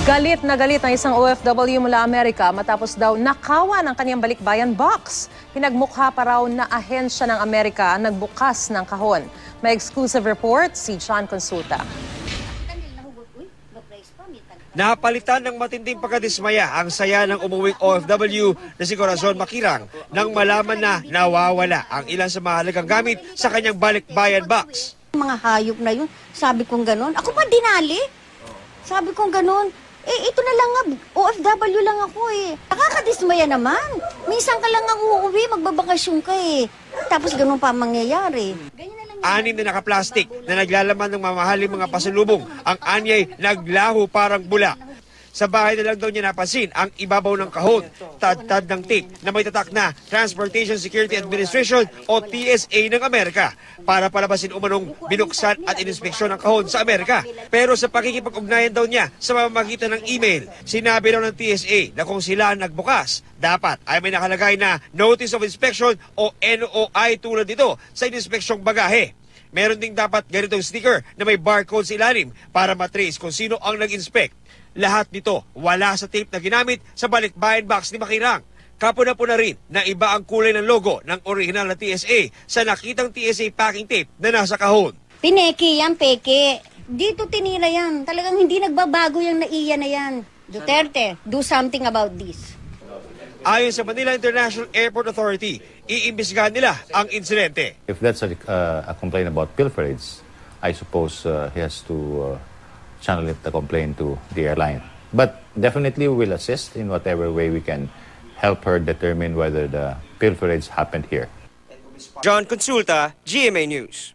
Galit na galit ang isang OFW mula Amerika matapos daw nakawan ang kanyang balikbayan box. Pinagmukha pa raw na ahensya ng Amerika ang nagbukas ng kahon. May exclusive report si John Consulta. Napalitan ng matinding pagkadismaya ang saya ng umuwing OFW na si Corazon Makirang nang malaman na nawawala ang ilan sa mahalagang gamit sa kanyang balikbayan box. Mga hayop na yun, sabi kong ganon. Ako pa dinali. Sabi kong ganon. Ito na lang nga, OFW lang ako eh. Nakakadismaya naman. Minsan ka lang ang uuwi, magbabakasyon ka eh. Tapos ganon pa ang mangyayari. Anim na nakaplastik na naglalaman ng mamahaling mga pasalubong. Ang anyay naglaho parang bula. Sa bahay na lang daw niya napansin ang ibabaw ng kahon, tad-tad ng tape na may tatak na Transportation Security Administration o TSA ng Amerika para palabasin umanong binuksan at ininspeksyon ng kahon sa Amerika. Pero sa pakikipag-ugnayan daw niya sa pamamagitan ng email, sinabi daw ng TSA na kung sila ang nagbukas, dapat ay may nakalagay na Notice of Inspection o NOI tulad dito sa ininspeksyong bagahe. Meron ding dapat ganitong sticker na may barcode sa ilalim para matrace kung sino ang nag-inspect. Lahat nito wala sa tape na ginamit sa balikbayan box ni Makirang. Kapuna-puna rin na iba ang kulay ng logo ng original na TSA sa nakitang TSA packing tape na nasa kahon. Pineki yan, peke. Dito tinira yan. Talagang hindi nagbabago yung naiya na yan. Duterte, do something about this. Ayon sa Manila International Airport Authority, iimbestigahan nila ang insidente. If that's a complaint about pilferage, I suppose he has to channel the complaint to the airline. But definitely we will assist in whatever way we can help her determine whether the pilferage happened here. John Consulta, GMA News.